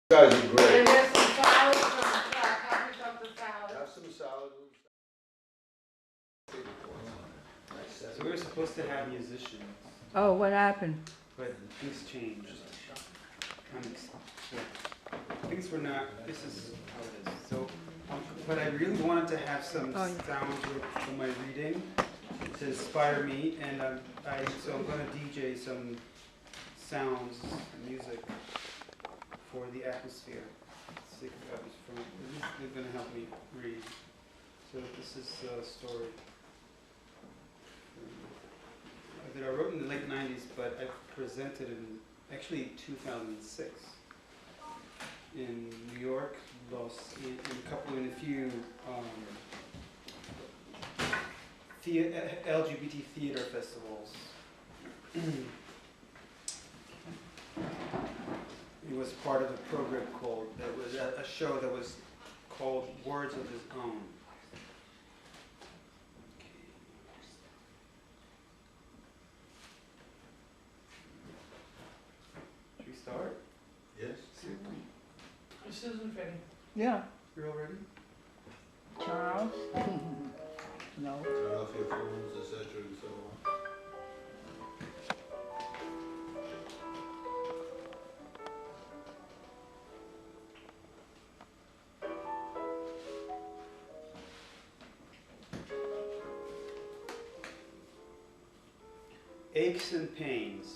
You guys are great. And there's some salad, some copies of the salad. Have some salad. So we were supposed to have musicians, Oh, what happened? but things changed. Things were not, this is how it is. So, but I really wanted to have some sound for my reading to inspire me, and so I'm going to DJ some sounds, music for the atmosphere. They're going to help me read. So this is a story that I wrote in the late 90s, but I presented in actually 2006 in New York, in a few LGBT theater festivals. It was part of a program that was a show that was called Words of His Own. Should we start? Yes. Susan's ready. Yeah. You're all ready? Charles? No. Turn off your phones, etc. and so on. Aches and pains.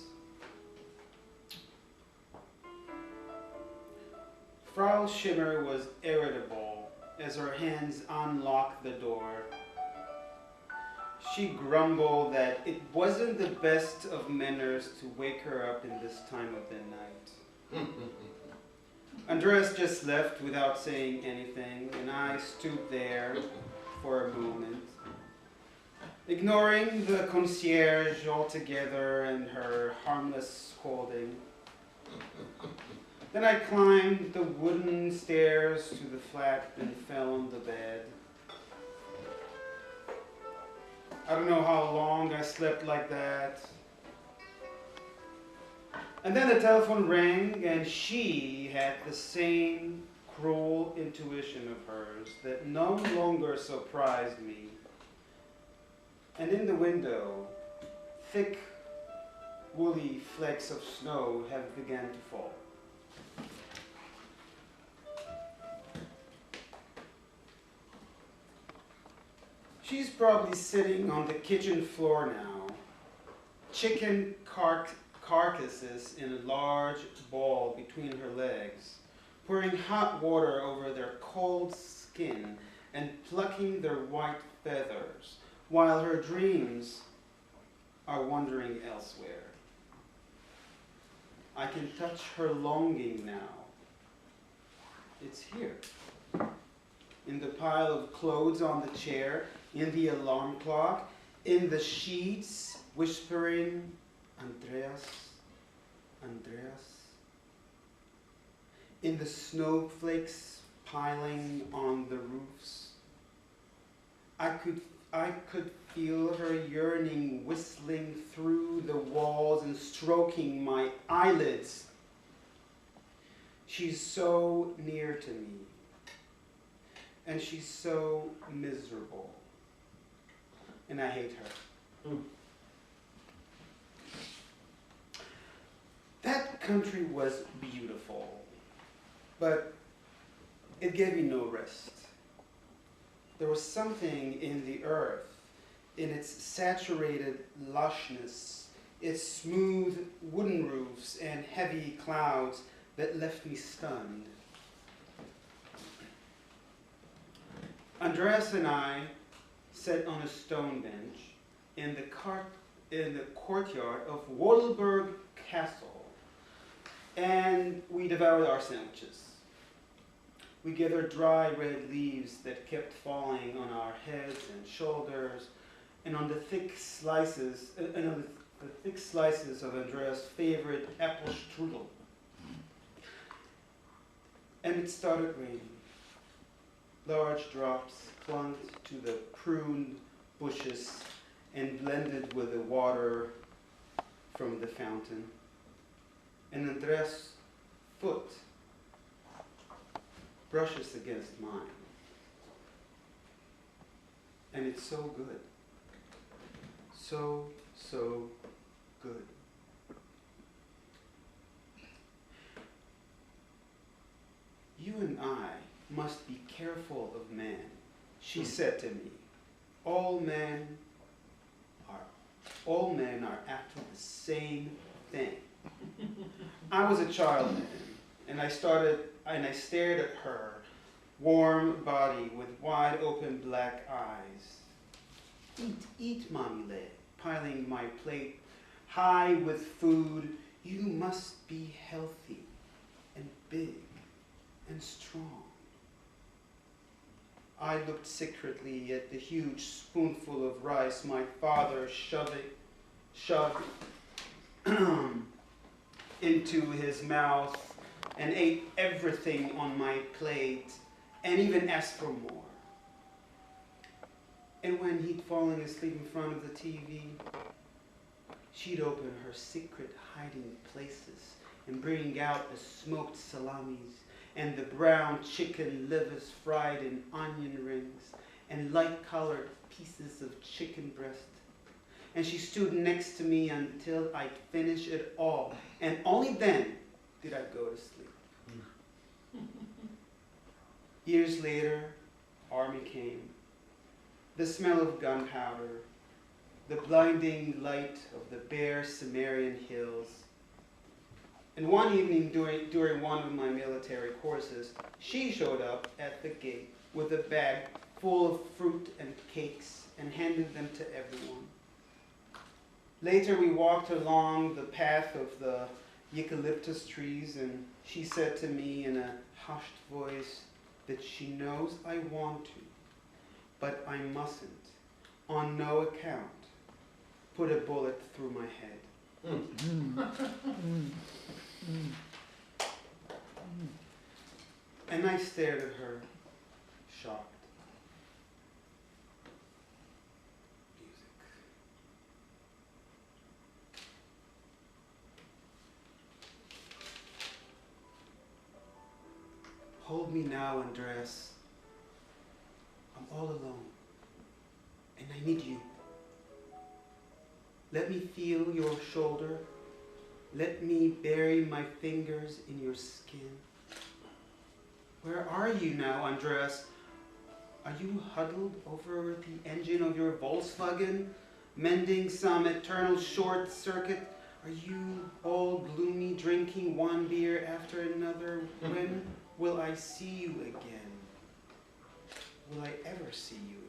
Frau Schimmer was irritable as her hands unlocked the door. She grumbled that it wasn't the best of manners to wake her up in this time of the night. Andreas just left without saying anything, and I stood there for a moment, ignoring the concierge altogether and her harmless scolding. Then I climbed the wooden stairs to the flat and fell on the bed. I don't know how long I slept like that. And then the telephone rang, and she had the same cruel intuition of hers that no longer surprised me. And in the window, thick, woolly flakes of snow have begun to fall. She's probably sitting on the kitchen floor now, chicken carcasses in a large ball between her legs, pouring hot water over their cold skin and plucking their white feathers, while her dreams are wandering elsewhere. I can touch her longing now. It's here, in the pile of clothes on the chair, in the alarm clock, in the sheets, whispering, Andreas, Andreas, in the snowflakes piling on the roofs. I could feel her yearning whistling through the walls and stroking my eyelids. She's so near to me, and she's so miserable, and I hate her. That country was beautiful, but it gave me no rest. There was something in the earth, in its saturated lushness, its smooth wooden roofs and heavy clouds that left me stunned. Andreas and I sat on a stone bench in the courtyard of Wartburg Castle, and we devoured our sandwiches. We gathered dry red leaves that kept falling on our heads and shoulders, and on the thick slices, of Andreas' favorite apple strudel. And it started raining. Large drops clung to the pruned bushes and blended with the water from the fountain. And Andreas' foot brushes against mine. And it's so good. So, so good. You and I must be careful of man, she said to me. All men are after the same thing. I was a child then, and I stared at her warm body with wide open black eyes. Eat, Mommy lay, piling my plate high with food. You must be healthy and big and strong. I looked secretly at the huge spoonful of rice my father shoved into his mouth and ate everything on my plate and even asked for more. And when he'd fallen asleep in front of the TV, she'd open her secret hiding places and bring out the smoked salamis and the brown chicken livers fried in onion rings and light-colored pieces of chicken breast. And she stood next to me until I'd finish it all. And only then did I go to sleep. Years later, army came. The smell of gunpowder, the blinding light of the bare Cimmerian hills. And one evening during one of my military courses, she showed up at the gate with a bag full of fruit and cakes and handed them to everyone. Later we walked along the path of the eucalyptus trees, and she said to me in a hushed voice that she knows I want to, but I mustn't, on no account, put a bullet through my head. And I stared at her, shocked. Music. Hold me now, Andreas. I'm all alone, and I need you. Let me feel your shoulder. Let me bury my fingers in your skin. Where are you now, Andreas? Are you huddled over the engine of your Volkswagen, mending some eternal short circuit? Are you all gloomy, drinking one beer after another? When will I see you again? Will I ever see you again?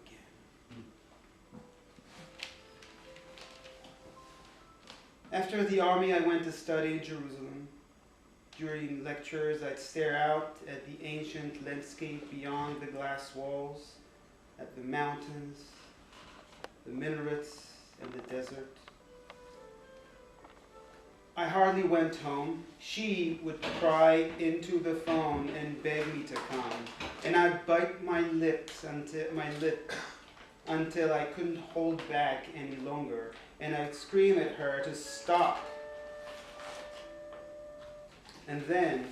After the army, I went to study in Jerusalem. During lectures, I'd stare out at the ancient landscape beyond the glass walls, at the mountains, the minarets, and the desert. I hardly went home. She would cry into the phone and beg me to come, and I'd bite my lip until I couldn't hold back any longer, and I'd scream at her to stop. And then,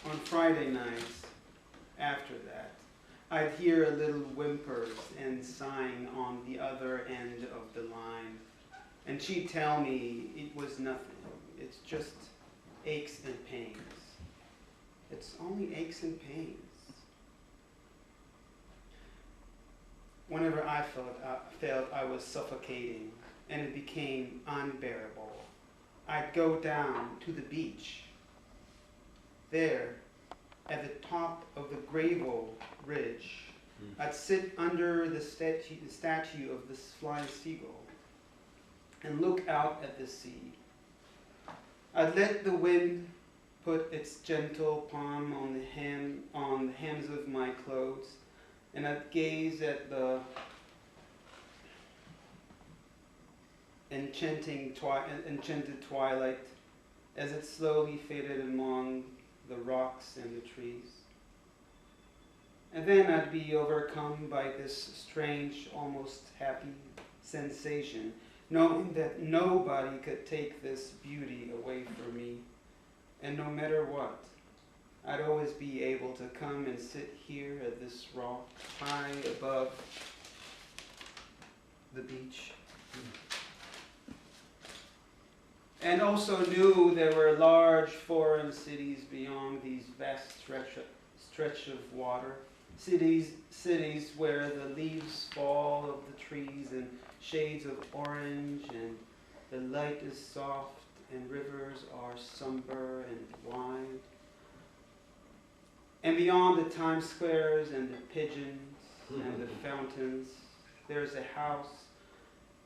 on Friday nights, after that, I'd hear a little whimpers and sighing on the other end of the line. And she'd tell me it was nothing. It's just aches and pains. It's only aches and pains. Whenever I felt I was suffocating and it became unbearable, I'd go down to the beach. There, at the top of the Gravel Ridge, I'd sit under the statue of this flying seagull and look out at the sea. I'd let the wind put its gentle palm on the hems of my clothes, and I'd gaze at the enchanted twilight as it slowly faded among the rocks and the trees. And then I'd be overcome by this strange, almost happy sensation, knowing that nobody could take this beauty away from me, And no matter what, I'd always be able to come and sit here at this rock high above the beach. And also knew there were large foreign cities beyond these vast stretch of water. Cities where the leaves fall of the trees in shades of orange and the light is soft and rivers are somber and wide. And beyond the Times Squares and the pigeons and the fountains, there's a house.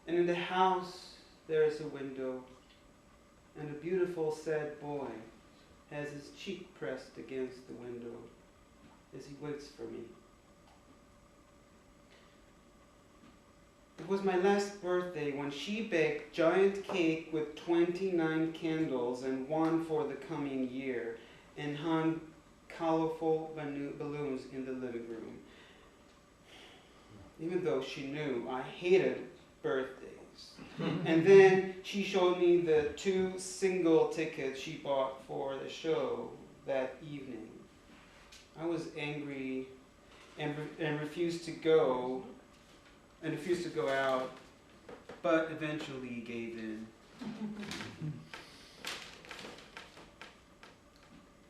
And in the house, there's a window. And a beautiful, sad boy has his cheek pressed against the window as he waits for me. It was my last birthday when she baked giant cake with 29 candles and one for the coming year and hung colorful balloons in the living room. Even though she knew I hated birthdays. And then she showed me the 2 single tickets she bought for the show that evening. I was angry and refused to go out, but eventually gave in.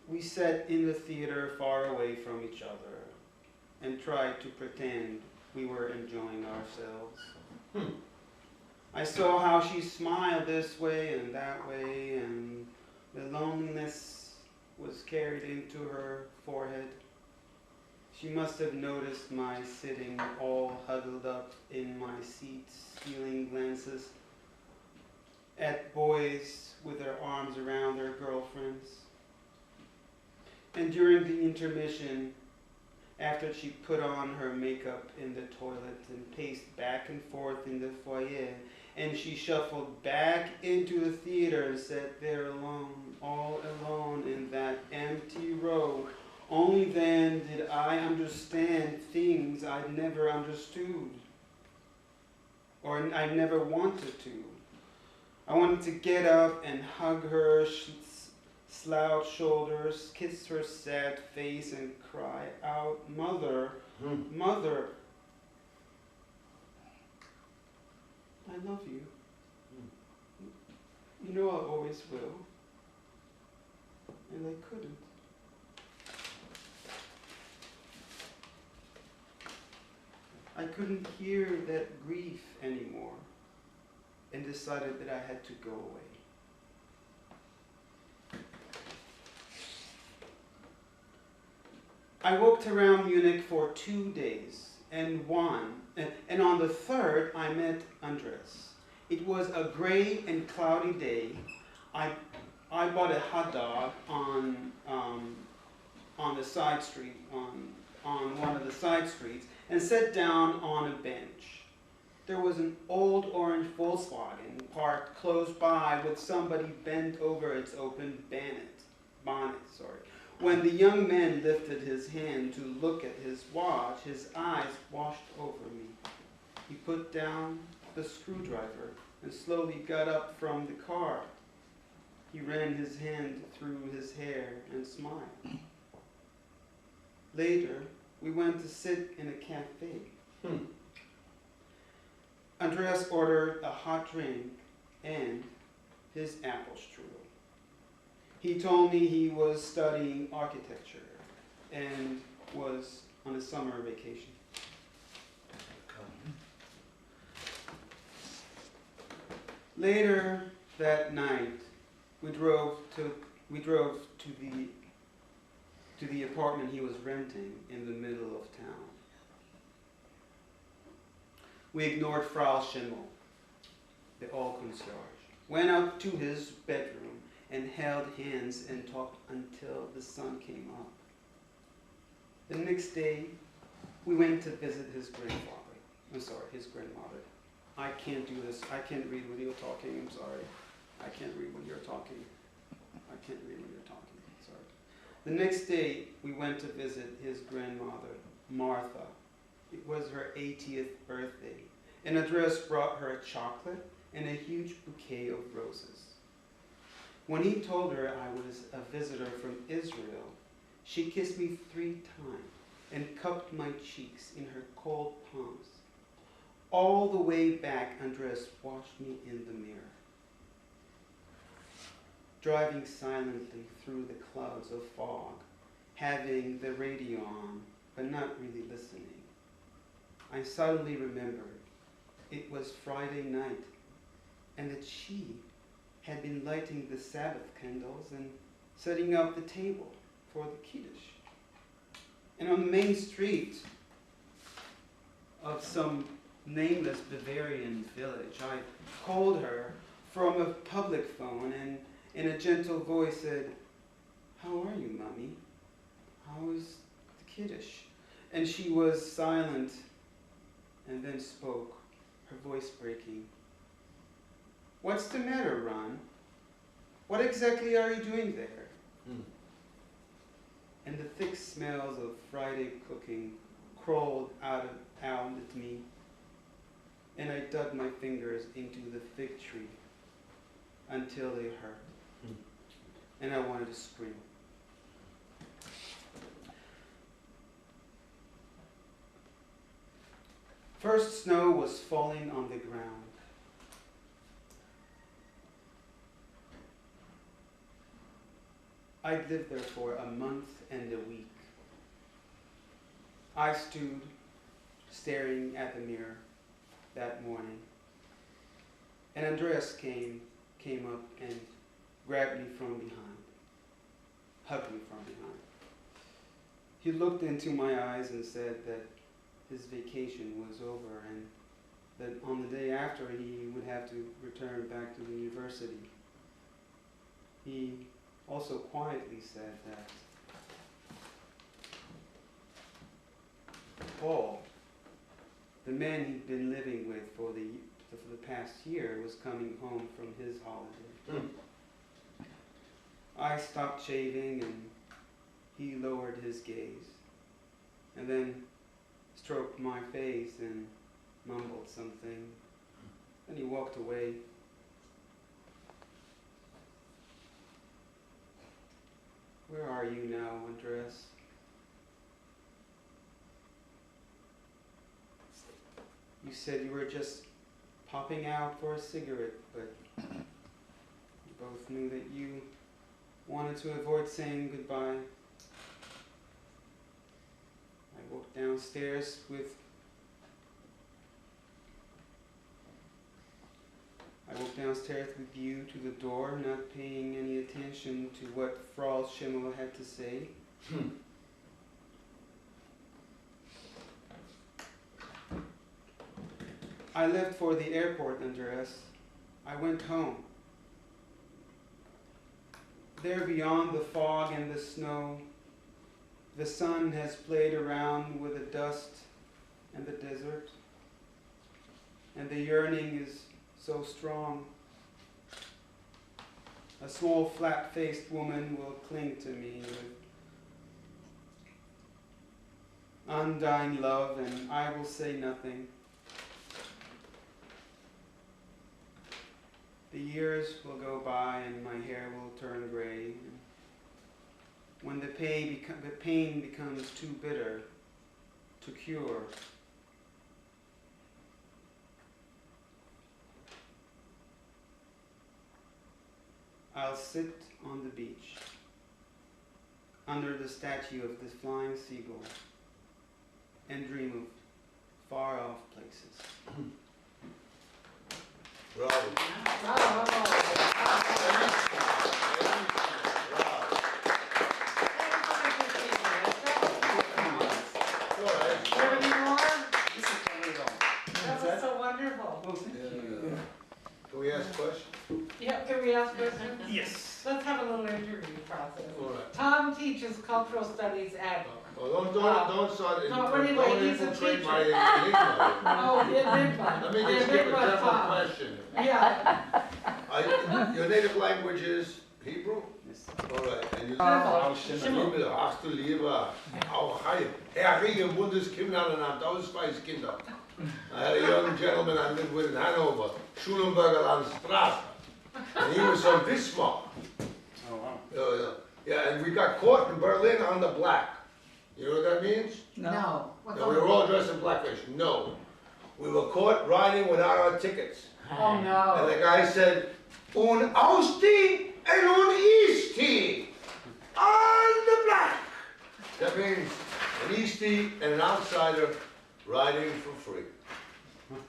We sat in the theater far away from each other and tried to pretend we were enjoying ourselves. I saw how she smiled this way and that way, and the loneliness was carried into her forehead. She must have noticed my sitting all huddled up in my seat, stealing glances at boys with their arms around their girlfriends. And during the intermission, after she put on her makeup in the toilet and paced back and forth in the foyer, and she shuffled back into the theater and sat there alone, all alone in that empty row, only then did I understand things I'd never understood, or I never wanted to. I wanted to get up and hug her slouched shoulders, kiss her sad face, and cry out, "Mother, Mother, I love you. You know I always will." And I couldn't. I couldn't hear that grief anymore and decided that I had to go away. I walked around Munich for 2 days, and on the third I met Andres. It was a gray and cloudy day. I bought a hot dog on the side street, on one of the side streets, and sat down on a bench. There was an old orange Volkswagen parked close by with somebody bent over its open bonnet. When the young man lifted his hand to look at his watch, his eyes washed over me. He put down the screwdriver and slowly got up from the car. He ran his hand through his hair and smiled. Later, we went to sit in a cafe. Andreas ordered a hot drink and his apple strudel. He told me he was studying architecture and was on a summer vacation. Later that night, we drove to the apartment he was renting in the middle of town. We ignored Frau Schimmel, the hall concierge, went up to his bedroom and held hands and talked until the sun came up. The next day, we went to visit his grandmother. I can't do this. I can't read when you're talking. I'm sorry. I can't read when you're talking. Sorry. The next day, we went to visit his grandmother, Martha. It was her 80th birthday. And Andreas brought her chocolate and a huge bouquet of roses. When he told her I was a visitor from Israel, she kissed me 3 times and cupped my cheeks in her cold palms. All the way back, Andres watched me in the mirror. Driving silently through the clouds of fog, having the radio on, but not really listening, I suddenly remembered it was Friday night and that she had been lighting the Sabbath candles and setting up the table for the Kiddush. And on the main street of some nameless Bavarian village, I called her from a public phone and in a gentle voice said, "How are you, Mommy? How is the Kiddush?" And she was silent and then spoke, her voice breaking. "What's the matter, Ron? What exactly are you doing there?" And the thick smells of Friday cooking crawled out at me, and I dug my fingers into the fig tree until they hurt, and I wanted to scream. First snow was falling on the ground. I'd lived there for a month and a week. I stood staring at the mirror that morning, and Andreas came up and grabbed me from behind, hugged me from behind. He looked into my eyes and said that his vacation was over and that on the day after he would have to return back to the university. He also quietly said that Paul, the man he'd been living with for the past year, was coming home from his holiday. I stopped shaving and he lowered his gaze and then stroked my face and mumbled something. Then he walked away. Where are you now, Andres? You said you were just popping out for a cigarette, but we both knew that you wanted to avoid saying goodbye. I walked downstairs with you to the door, not paying any attention to what Frau Schimmel had to say. I left for the airport, Andreas. I went home. There beyond the fog and the snow, the sun has played around with the dust and the desert, and the yearning is so strong. A small, flat-faced woman will cling to me with undying love, and I will say nothing. The years will go by and my hair will turn gray. When the pain becomes too bitter to cure, I'll sit on the beach under the statue of this flying seagull and dream of far-off places. Bravo. Bravo. Any more? That was so wonderful. Oh, thank you. Can we ask questions? Yeah, can we ask questions? Yes. Let's have a little interview process. All right. Tom teaches cultural studies at. Well, don't start. No, anyway, don't he's a infiltrate teacher. my enigma. Oh, big one. Let me just give a general Tom. question. Yeah. Your native language is Hebrew? Yes. All right. And you Schimmel. Ach du lieber, auch hi. Herrliche Bundeskinder Ausweiskinder. I had a young gentleman I lived with in Hanover, Schulenberger Landstraße. And he was so this small. Yeah, and we got caught in Berlin on the black. You know what that means? No. What's No, we were all dressed in blackface. No. We were caught riding without our tickets. Oh, And no. the guy said, un Austi and un Eastie on the black. That means an Eastie and an outsider riding for free.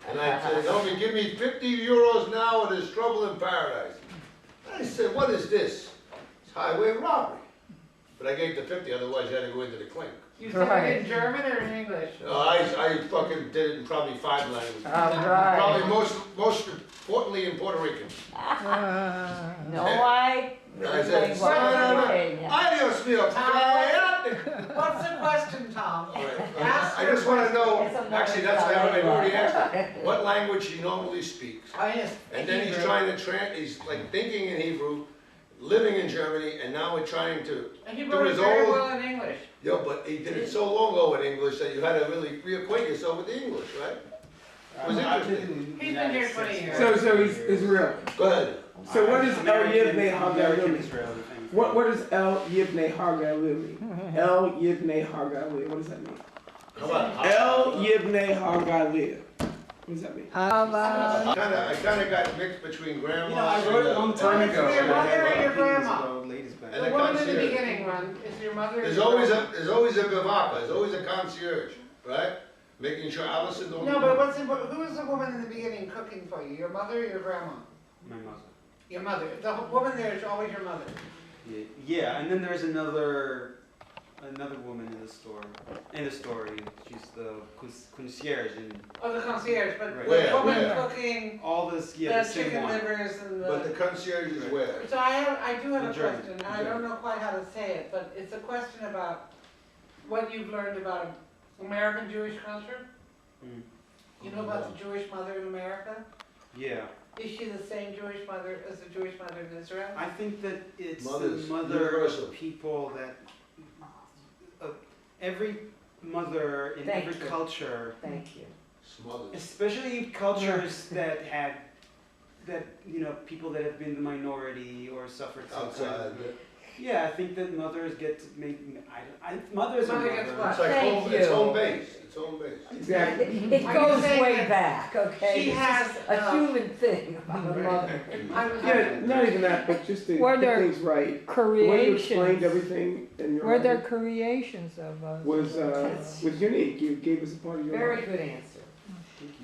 And I said, homie, give me 50 euros now or there's trouble in paradise. I said, what is this? It's highway robbery. But I gave the 50, otherwise you had to go into the clink. You said it in German or in English? No, I fucking did it in probably 5 languages. All right. Probably most importantly in Puerto Rican. No, I. I said, adios, mio. What's the question, Tom? All right, Ask I her just want to know, It's a actually, that's why I've already asked him, what language he normally speaks. Oh, yes. And then he's trying to he's like thinking in Hebrew, living in Germany, and now we're trying to And he do wrote it his very own. well in English. Yeah, but he did it so long ago in English that you had to really reacquaint yourself with the English, right? Was interesting. He's been here 20 years. So he's Israel. Go ahead. So what is El Yivnei American Hagalili? Israeli? What is El Yivnei Hagalili? El Yivnei Hagalili. What does that mean? How about? El Yivnei Hagalili. What does that mean? How about? I kinda got mixed between grandma You know, I wrote it a long time It's ago. your mother or your Opinions grandma? about ladies' back. And The a woman in the concierge. beginning, Ron, is your mother? or There's your always grandma? a bivaka, there's always a concierge, right? Making sure Allison don't. No, but what's important, who was the woman in the beginning cooking for you? Your mother or your grandma? My mother. Your mother. The woman there is always your mother. Yeah, and then there's another woman in the store. In the story, she's the concierge and Oh, the concierge, but Right. the Where? woman Where? cooking all this. the Yeah, the same chicken one. livers and But the. the concierge is where? So I do have The a German. question, and I don't know quite how to say it, but it's a question about what you've learned about American Jewish culture. Mm. You know about the Jewish mother in America? Yeah, Is she the same Jewish mother as the Jewish mother in Israel? I think that it's Mothers, the mother universal. of people that every mother in Thank every you. culture, Thank you. Smothers. especially cultures that had people that have been the minority or suffered some kind Outside. of. Yeah, I think that mothers get to make. Mothers are Mother gets mother. what? It's like Thank home, it's you. home base, it's home base. Exactly. It Are you goes saying way that back, okay? She It's has just a human thing about a mother. I was Yeah, not even that, but just to Were get there things right. The way you explained Creations. everything in your Were there life creations of us? was unique. You gave us a part of your Very life. good answer.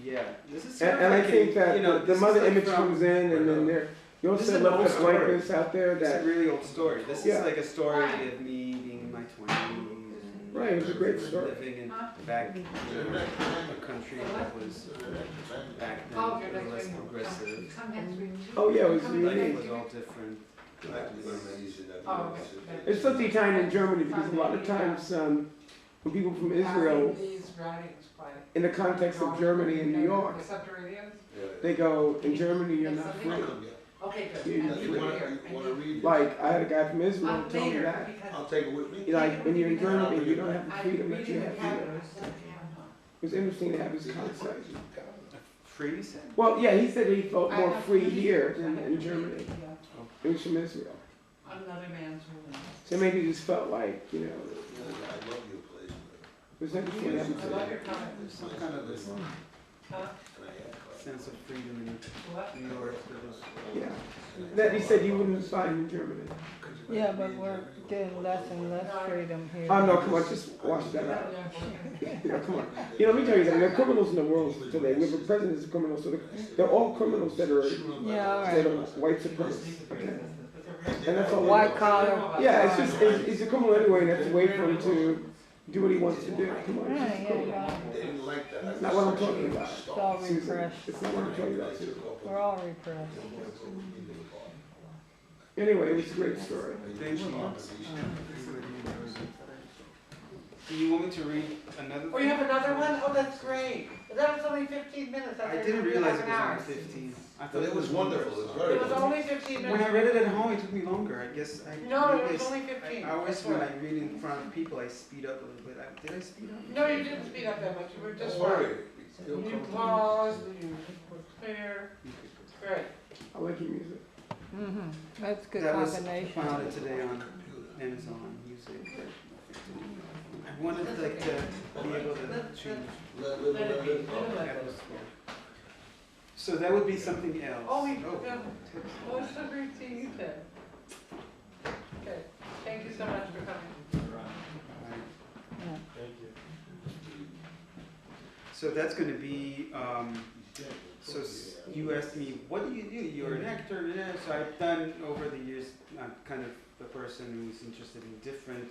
Yeah, this is. And I think that the this mother is like image from- comes in, and then there. You This is also an left old the story. blankness out there It's a that. really old story. This Yeah. is like a story of me being in my 20s. And Right, it was a great story. Living in back in a country that was back then Oh, you're less next week. progressive. Come next week. Oh yeah, it was Life unique. was all different. Oh, okay. It's something time in Germany because a lot of times when people from Israel, These writings quite. in the context of Germany and New York, The subterraneans? they go, in Germany you're not free. Okay, good. You- And you were wanna- here. you wanna read? Like, I had a guy from Israel tell me Later, that. because I'll take it with me. Like, when you're in Germany, you don't have the I freedom read that you in the have cabinet. here. It was interesting to have his concept. Free, you said? Well, yeah, he said he felt more free here than in Germany. He was from Israel. Another man's woman. So maybe he just felt like, I love your place. it was interesting to have him I say love that. your comment. There's some kind of this Huh? sense of freedom What? in New York that was. Yeah. That he said you wouldn't find in Germany. Yeah, but we're getting less and less freedom here. Oh, no, come on, just wash that out. You know, come on. You know, let me tell you something. There are criminals in the world today. We have a president that's a criminal, so they're all criminals that are Yeah, all that right. are white supremacists. And that's all. White collar. Yeah, it's just he's a criminal anyway, and that's a way for him to do what he wants to do. Come on, Yeah, it's yeah, cool. yeah. They didn't like that. It's not what I'm talking about. It's all Susan, repressed. it's not what I'm talking about, Susan. We're all repressed. Anyway, it was a great story. Thank you. Do you want me to read another? Oh, you have another one? Oh, that's great. That was only 15 minutes. I thought didn't you were realize half it an was hour. only 15. I But it was wonderful, it was very It was wonderful. only 15 minutes. When I read it at home, it took me longer. I guess I. No, it maybe was I only 15. I always, That's when right. I read in front of people, I speed up a little bit. Did I speed up? No, you didn't speed up that much. You were just Don't fine. worry. You paused, you were clear. Great. I like your music. That's a good That was combination. found it today on Amazon Music. I wanted like to be able to choose atmosphere. So that would be something else. Oh, it's so great seeing you then. Okay, thank you so much for coming. Right. Yeah. So that's going to be, so you asked me, what do? You're an actor, yeah. So I've done over the years, I'm kind of the person who's interested in different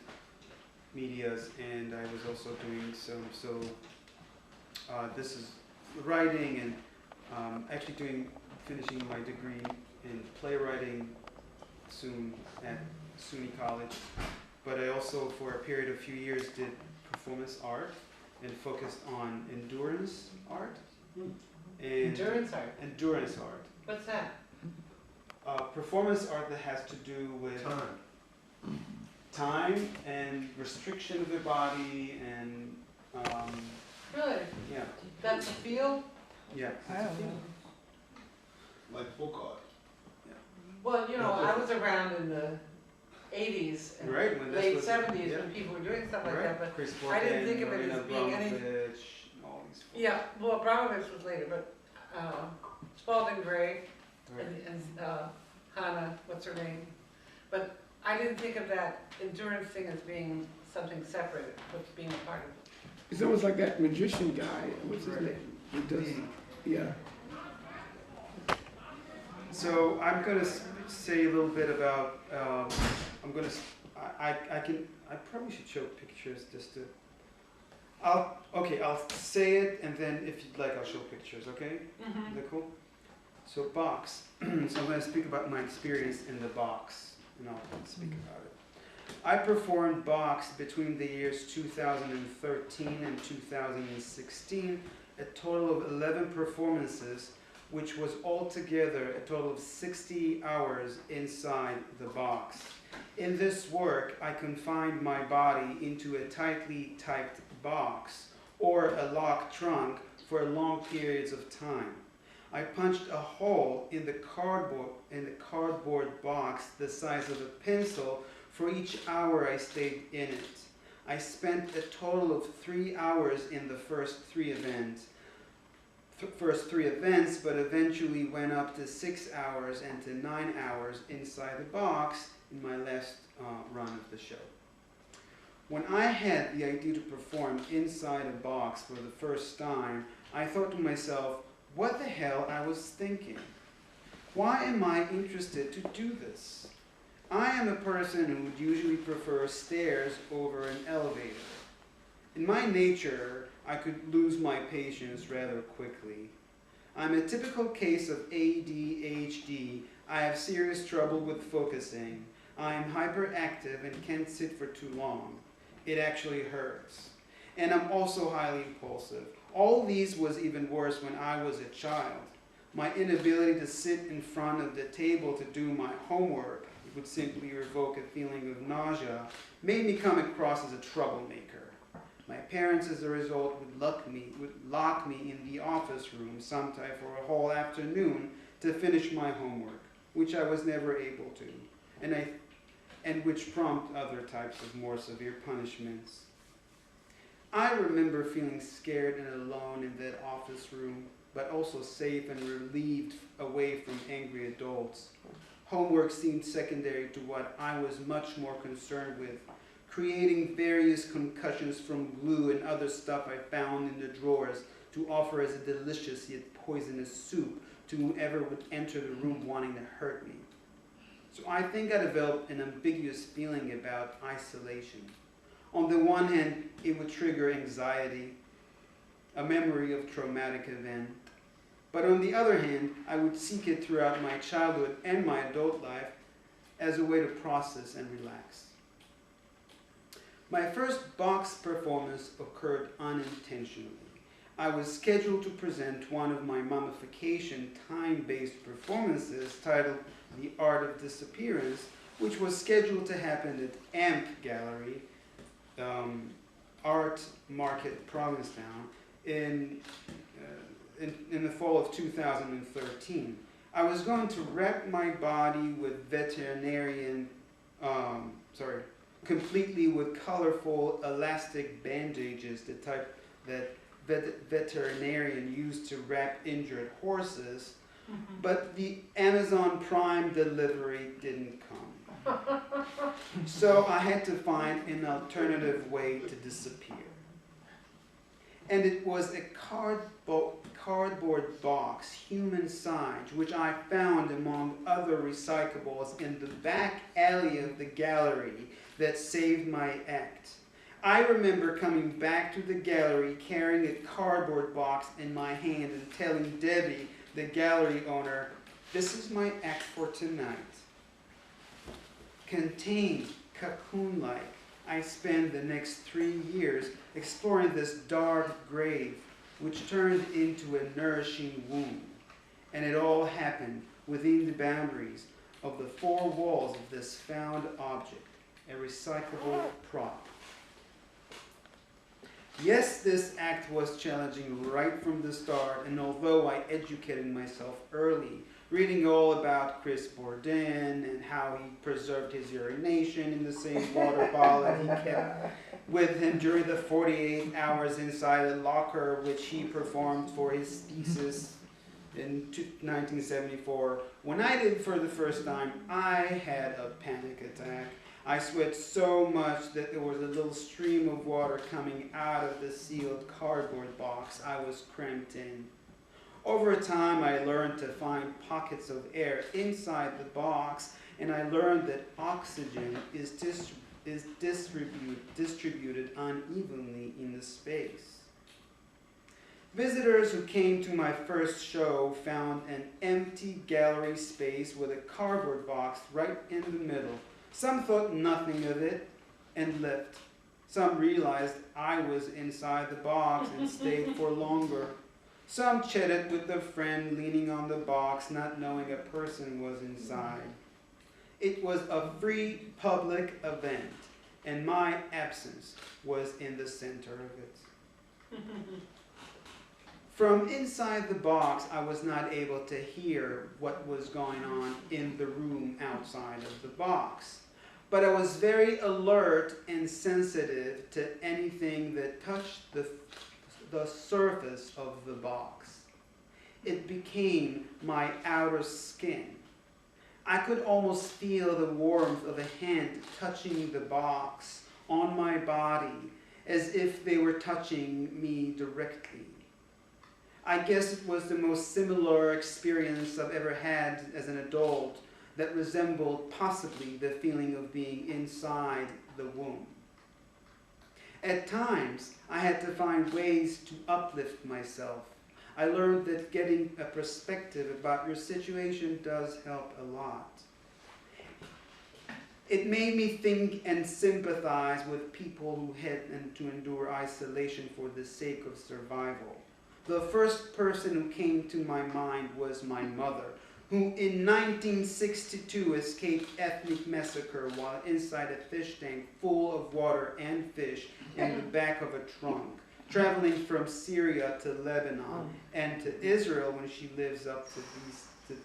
medias, and I was also doing some, this is writing and actually finishing my degree in playwriting soon at SUNY College. But I also, for a period of a few years, did performance art and focused on endurance art. And Endurance art. Endurance art. What's that? Performance art that has to do with time and restriction of the body and Really? yeah. That's a field? Yeah. I don't know. Like book art. Well, you know, I was around in the 80s and Right, when this late was 70s yeah. when people were doing stuff like Right. that, but Chris I didn't Bourdain, think of it as Marina being any- Abramovich, all these folks. yeah, well, Abramovich was later, but Spalding Gray Right. and Hannah, what's her name? But I didn't think of that endurance thing as being something separate, but being a part of it. It's almost like that magician guy. What's his Right. name? He does. Yeah. So I'm going to say a little bit about. I'm going to. I probably should show pictures just to. I'll say it, and then if you'd like, I'll show pictures. Okay? Is that cool? So box. So I'm going to speak about my experience in the box, and I'll speak about it. I performed box between the years 2013 and 2016, a total of 11 performances, which was altogether a total of 60 hours inside the box. In this work, I confined my body into a tightly typed box or a locked trunk for long periods of time. I punched a hole in the cardboard box the size of a pencil for each hour I stayed in it. I spent a total of 3 hours in the first three events, but eventually went up to 6 hours and to 9 hours inside the box in my last run of the show. When I had the idea to perform inside a box for the first time, I thought to myself, what the hell I was thinking? Why am I interested to do this? I am a person who would usually prefer stairs over an elevator. In my nature, I could lose my patience rather quickly. I'm a typical case of ADHD. I have serious trouble with focusing. I am hyperactive and can't sit for too long. It actually hurts. And I'm also highly impulsive. All these was even worse when I was a child. My inability to sit in front of the table to do my homework, it would simply evoke a feeling of nausea, made me come across as a troublemaker. My parents, as a result, would lock me in the office room sometime for a whole afternoon to finish my homework, which I was never able to, and which prompt other types of more severe punishments. I remember feeling scared and alone in that office room, but also safe and relieved away from angry adults. Homework seemed secondary to what I was much more concerned with, creating various concussions from glue and other stuff I found in the drawers to offer as a delicious yet poisonous soup to whoever would enter the room wanting to hurt me. So I think I developed an ambiguous feeling about isolation. On the one hand, it would trigger anxiety, a memory of traumatic event. But on the other hand, I would seek it throughout my childhood and my adult life as a way to process and relax. My first box performance occurred unintentionally. I was scheduled to present one of my mummification time-based performances titled The Art of Disappearance, which was scheduled to happen at AMP Gallery, Art Market, Provincetown, in the fall of 2013. I was going to wrap my body with completely with colorful elastic bandages, the type that veterinarian used to wrap injured horses, but the Amazon Prime delivery didn't come. So I had to find an alternative way to disappear. And it was a cardboard box, human size, which I found among other recyclables in the back alley of the gallery that saved my act. I remember coming back to the gallery carrying a cardboard box in my hand and telling Debbie, the gallery owner, "This is my act for tonight." Contained, cocoon-like, I spent the next 3 years exploring this dark grave, which turned into a nourishing womb. And it all happened within the boundaries of the 4 walls of this found object, a recyclable prop. Yes, this act was challenging right from the start, and although I educated myself early, reading all about Chris Bourdain and how he preserved his urination in the same water bottle that he kept with him during the 48 hours inside a locker which he performed for his thesis in 1974. When I did it for the first time, I had a panic attack. I sweat so much that there was a little stream of water coming out of the sealed cardboard box I was cramped in. Over time, I learned to find pockets of air inside the box, and I learned that oxygen is distributed unevenly in the space. Visitors who came to my first show found an empty gallery space with a cardboard box right in the middle. Some thought nothing of it and left. Some realized I was inside the box and stayed for longer. Some chatted with a friend leaning on the box, not knowing a person was inside. It was a free public event, and my absence was in the center of it. From inside the box, I was not able to hear what was going on in the room outside of the box. But I was very alert and sensitive to anything that touched the surface of the box. It became my outer skin. I could almost feel the warmth of a hand touching the box on my body as if they were touching me directly. I guess it was the most similar experience I've ever had as an adult that resembled possibly the feeling of being inside the womb. At times, I had to find ways to uplift myself. I learned that getting a perspective about your situation does help a lot. It made me think and sympathize with people who had to endure isolation for the sake of survival. The first person who came to my mind was my mother, who in 1962 escaped ethnic massacre while inside a fish tank full of water and fish in the back of a trunk, traveling from Syria to Lebanon and to Israel when she lives up to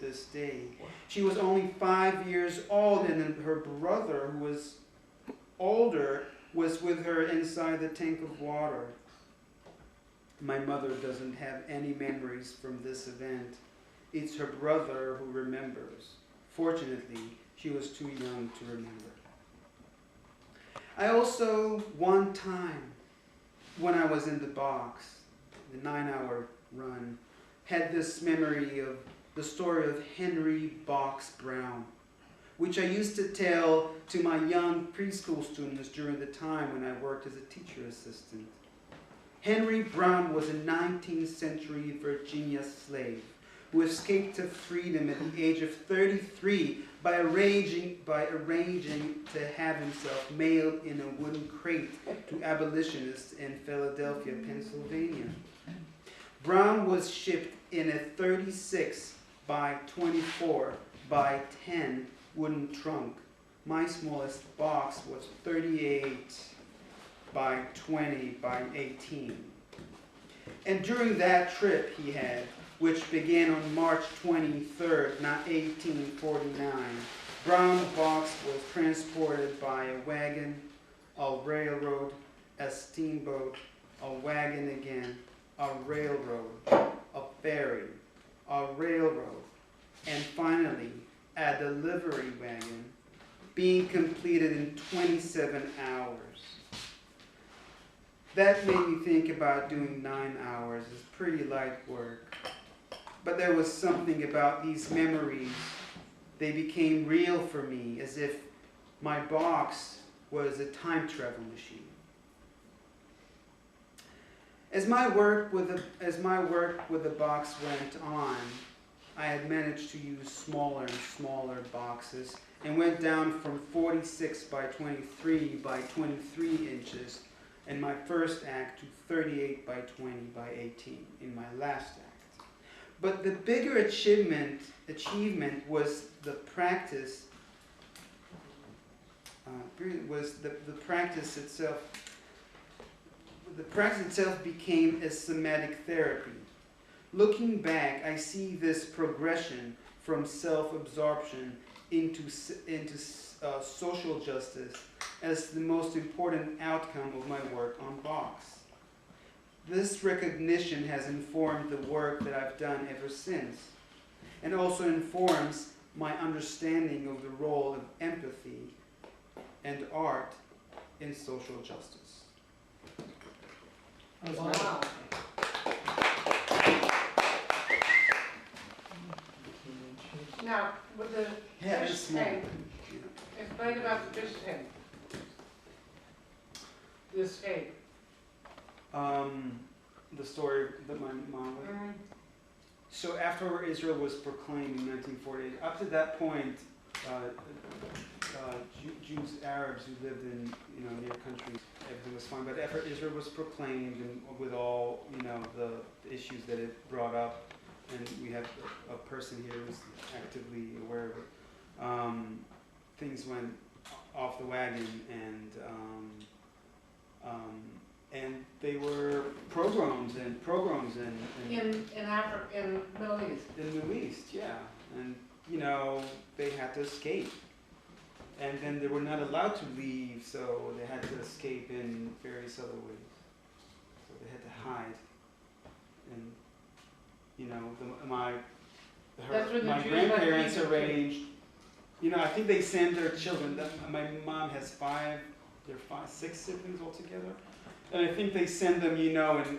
this day. She was only 5 years old, and her brother, who was older, was with her inside the tank of water. My mother doesn't have any memories from this event. It's her brother who remembers. Fortunately, she was too young to remember. I also, one time, when I was in the box, the 9-hour run, had this memory of the story of Henry Box Brown, which I used to tell to my young preschool students during the time when I worked as a teacher assistant. Henry Brown was a 19th century Virginia slave who escaped to freedom at the age of 33 by arranging to have himself mailed in a wooden crate to abolitionists in Philadelphia, Pennsylvania. Brown was shipped in a 36 by 24 by 10 wooden trunk. My smallest box was 38 by 20 by 18. And during that trip he had, which began on March 23rd, 1849. Brown box was transported by a wagon, a railroad, a steamboat, a wagon again, a railroad, a ferry, a railroad, and finally a delivery wagon, being completed in 27 hours. That made me think about doing 9 hours. It's pretty light work. But there was something about these memories. They became real for me, as if my box was a time travel machine. As my work with the box went on, I had managed to use smaller and smaller boxes and went down from 46 by 23 by 23 inches in my first act to 38 by 20 by 18 in my last act. But the bigger achievement was the practice. The practice itself. The practice itself became a somatic therapy. Looking back, I see this progression from self-absorption into social justice as the most important outcome of my work on box. This recognition has informed the work that I've done ever since, and also informs my understanding of the role of empathy and art in social justice. Wow. Now, with the fish tank, explain about the fish tank. The escape. The story that my mom would. So after Israel was proclaimed in 1948, up to that point, Jews, Arabs who lived in near countries, everything was fine. But after Israel was proclaimed, and with all the issues that it brought up, and we have a person here who's actively aware of it, things went off the wagon, and they were pogroms in Africa, in Middle East. In the Middle East, yeah, and they had to escape, and then they were not allowed to leave, so they had to escape in various other ways. So they had to hide, and my grandparents arranged. I think they sent their children. My mom has six siblings altogether. And I think they send them,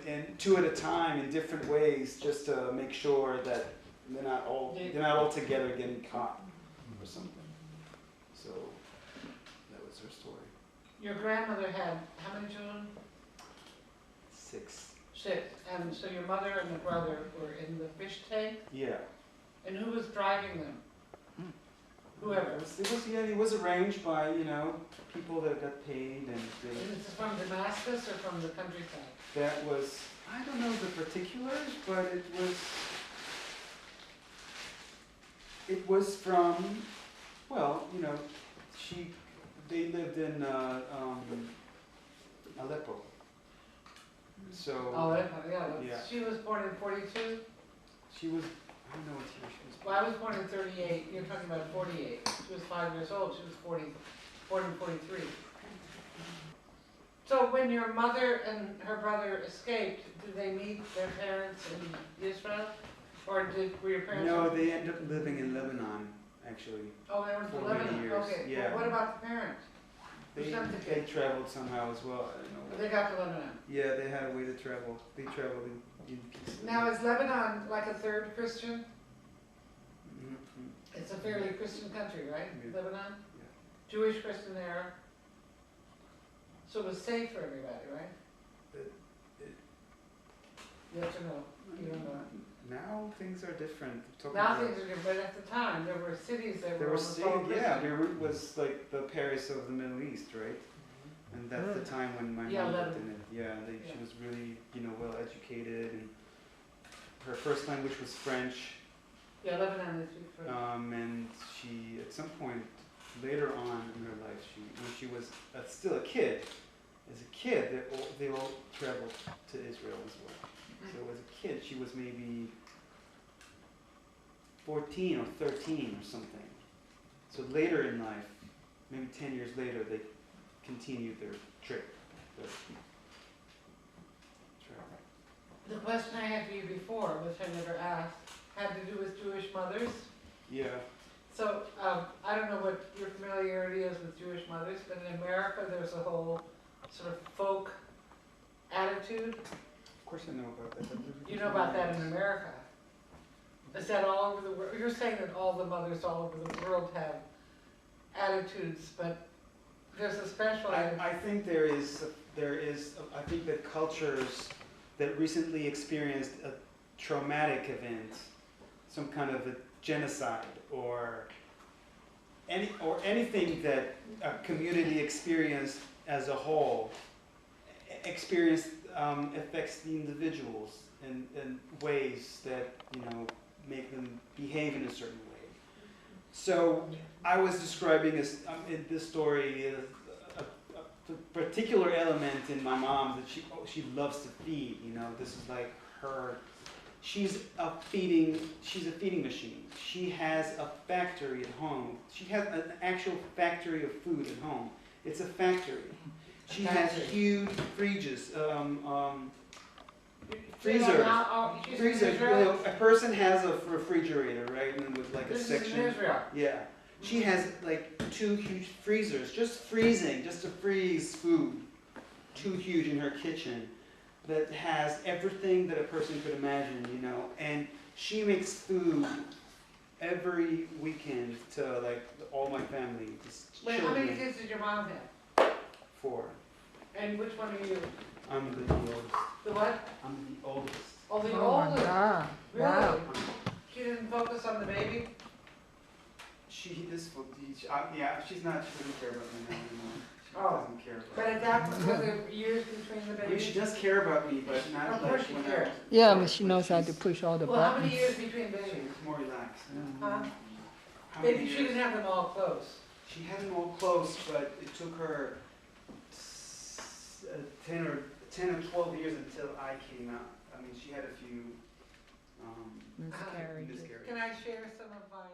and two at a time in different ways, just to make sure that they're not all together getting caught or something. So that was her story. Your grandmother had how many children? Six. And so your mother and the brother were in the fish tank? Yeah. And who was driving them? Whoever. It was arranged by, people that got paid, and Is this from Damascus or from the countryside? that was, I don't know the particulars, but it was from, they lived in Aleppo. So. Yeah. She was born in 42? She was, I don't know what year she was. Well, I was born in 38. You're talking about 48. She was 5 years old. She was born in 43. So when your mother and her brother escaped, did they meet their parents in Israel? Or were your parents... No, they ended up living in Lebanon, actually. Oh, they went to for Lebanon. many years. Okay. Yeah. Well, what about the parents? They traveled somehow as well. I don't know. They got to Lebanon. Yeah, they had a way to travel. They traveled in pieces. Now, is Lebanon like a third Christian? Mm-hmm. It's a fairly Christian country, right? Yeah. Lebanon? Yeah. Jewish, Christian, Arab. So it was safe for everybody, right? Yes or no? You don't know. Now things are different. Now things are different, but at the time there were cities that were almost all Christian. Yeah, Beirut was like the Paris of the Middle East, right? And that's the time when my mom lived in it. Yeah, she was really, well educated, and her first language was French. Yeah, Lebanon is French. And she, at some point later on in her life, when she was still a kid, they all traveled to Israel as well. So as a kid, she was maybe 14 or 13 or something. So later in life, maybe 10 years later, they continued their trip. The question I had for you before, which I never asked, had to do with Jewish mothers. Yeah. So, I don't know what your familiarity is with Jewish mothers, but in America there's a whole sort of folk attitude. Of course I know about that. You know about that in America. Is that all over the world? You're saying that all the mothers all over the world have attitudes, but there's a special attitude. I think I think that cultures that recently experienced a traumatic event, some kind of a genocide or anything that a community experienced as a whole, affects the individuals in ways that, make them behave in a certain way. So I was describing in this story a particular element in my mom that she loves to feed. This is like her. She's a feeding machine. She has a factory at home. She has an actual factory of food at home. It's a factory. She has huge freezers. Freezers. A person has a refrigerator, right, and with like a section. This is in Israel. Yeah. She has like 2 huge freezers, just to freeze food. 2 huge in her kitchen that has everything that a person could imagine, and she makes food every weekend to like all my family. Wait, how children. many kids did your mom have? 4. And which one are you? I'm the oldest. The what? I'm the oldest. Oh, the Oh my oldest. God. Really? Wow. She didn't focus on the baby? She is for she's not. She doesn't care about me now anymore. She Oh. doesn't care about But me. at that point, were there years between the I mean, babies? she does care about me, but not Of like course she when cares. Yeah, but she knows how to push all the Well, how many buttons. years between babies? She's more relaxed. Huh? How many Maybe she years? didn't have them all close. She had them all close, but it took her 10 or 12 years until I came out. I mean, she had a few Miscarriages. miscarriages. Can I share some of my